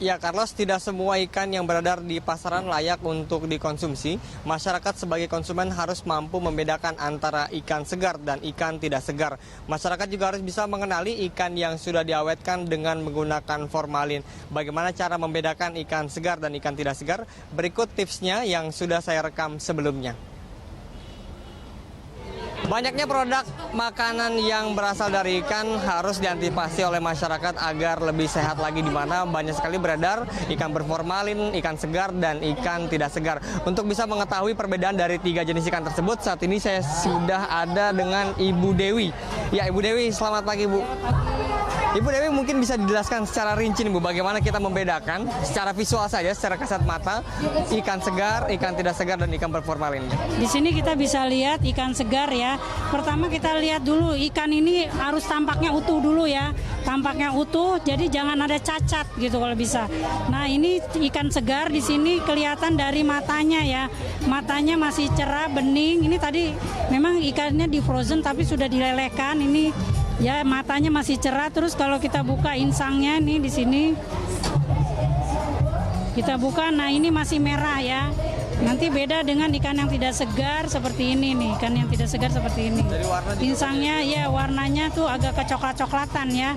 Ya, Carlos, tidak semua ikan yang beredar di pasaran layak untuk dikonsumsi. Masyarakat sebagai konsumen harus mampu membedakan antara ikan segar dan ikan tidak segar. Masyarakat juga harus bisa mengenali ikan yang sudah diawetkan dengan menggunakan formalin. Bagaimana cara membedakan ikan segar dan ikan tidak segar? Berikut tipsnya yang sudah saya rekam sebelumnya. Banyaknya produk makanan yang berasal dari ikan harus diantisipasi oleh masyarakat agar lebih sehat lagi, di mana banyak sekali beredar ikan berformalin, ikan segar, dan ikan tidak segar. Untuk bisa mengetahui perbedaan dari 3 jenis ikan tersebut, saat ini saya sudah ada dengan Ibu Dewi. Ya, Ibu Dewi, selamat pagi, Bu. Ibu Dewi, mungkin bisa dijelaskan secara rinci nih, Bu, bagaimana kita membedakan secara visual saja, secara kasat mata, ikan segar, ikan tidak segar, dan ikan berformalin. Di sini kita bisa lihat ikan segar ya. Pertama kita lihat dulu ikan ini harus tampaknya utuh dulu ya. Tampaknya utuh, jadi jangan ada cacat gitu kalau bisa. Nah, ini ikan segar di sini kelihatan dari matanya ya. Matanya masih cerah, bening. Ini tadi memang ikannya di frozen tapi sudah dilelehkan. Ini ya matanya masih cerah. Terus kalau kita buka insangnya nih di sini, kita buka, nah ini masih merah ya. Nanti beda dengan ikan yang tidak segar seperti ini nih, ikan yang tidak segar seperti ini. Insangnya ya warnanya tuh agak kecoklat-coklatan ya.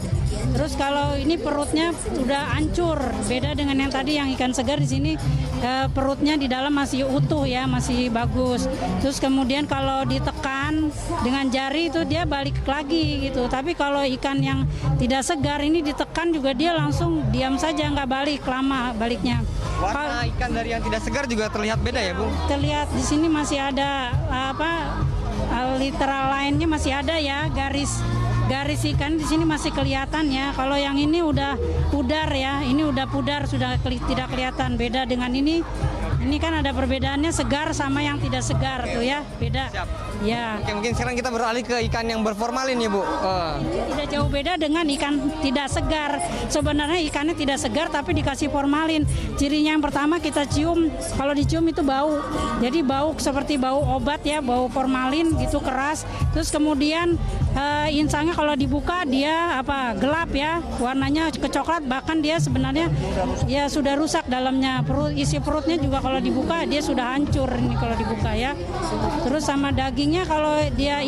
Terus kalau ini perutnya udah hancur, beda dengan yang tadi yang ikan segar di sini perutnya di dalam masih utuh ya, masih bagus. Terus kemudian kalau ditekan dengan jari itu dia balik lagi gitu. Tapi kalau ikan yang tidak segar ini ditekan juga dia langsung diam saja, nggak balik lama baliknya. Warna ikan dari yang tidak segar juga terlihat beda ya, Bu? Terlihat di sini masih ada literal lainnya masih ada ya, garis ikan di sini masih kelihatan ya. Kalau yang ini udah pudar ya, ini udah pudar, sudah tidak kelihatan. Beda dengan ini kan ada perbedaannya segar sama yang tidak segar tuh ya, beda. Siap. Ya. Oke, mungkin sekarang kita beralih ke ikan yang berformalin ya, Bu. Tidak jauh beda dengan ikan tidak segar. Sebenarnya ikannya tidak segar tapi dikasih formalin. Cirinya yang pertama kita cium, kalau dicium itu bau. Jadi bau seperti bau obat ya, bau formalin gitu keras. Terus kemudian insangnya kalau dibuka dia gelap ya, warnanya kecoklat, bahkan dia sebenarnya ya sudah rusak dalamnya. Isi perutnya juga kalau dibuka dia sudah hancur ini kalau dibuka ya. Terus sama dagingnya kalau dia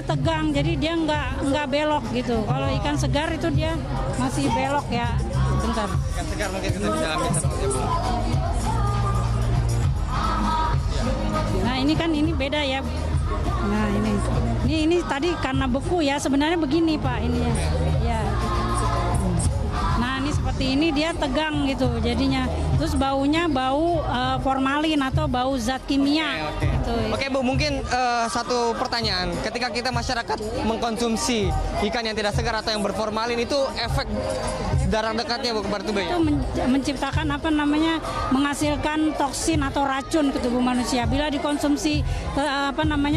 tegang, jadi dia nggak belok gitu. Kalau ikan segar itu dia masih belok ya. Bentar. Ikan segar mungkin kita bisa ambil satunya, Bu. Nah ini beda ya. Nah ini tadi karena beku ya, sebenarnya begini Pak ini ya. Nah ini seperti ini dia tegang gitu jadinya. Terus baunya bau formalin atau bau zat kimia. Oke, Bu, mungkin satu pertanyaan. Ketika kita masyarakat mengkonsumsi ikan yang tidak segar atau yang berformalin, itu efek darah dekatnya, Bu, kepada tubuh ya? Itu menciptakan menghasilkan toksin atau racun ke tubuh manusia. Bila dikonsumsi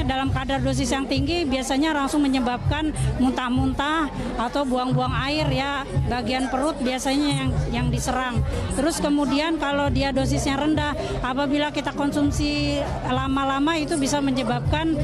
dalam kadar dosis yang tinggi, biasanya langsung menyebabkan muntah-muntah atau buang-buang air ya. Bagian perut biasanya yang diserang. Terus kemudian kalau dia dosisnya rendah, apabila kita konsumsi lama-lama itu bisa menyebabkan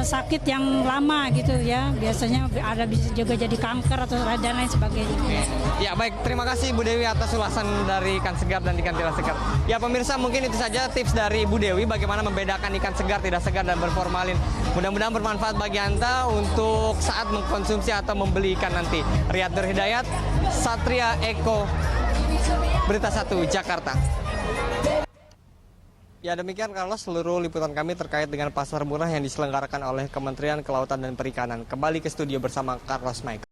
sakit yang lama gitu ya. Biasanya bisa juga jadi kanker atau dan lain sebagainya. Ya, baik, terima kasih Bu Dewi atas ulasan dari ikan segar dan ikan tidak segar. Ya pemirsa, mungkin itu saja tips dari Bu Dewi bagaimana membedakan ikan segar, tidak segar, dan berformalin. Mudah-mudahan bermanfaat bagi Anda untuk saat mengkonsumsi atau membeli ikan nanti. Riyad Nur Hidayat, Satria Eko, Berita 1, Jakarta. Ya, demikian Carlos seluruh liputan kami terkait dengan pasar murah yang diselenggarakan oleh Kementerian Kelautan dan Perikanan. Kembali ke studio bersama Carlos Mike.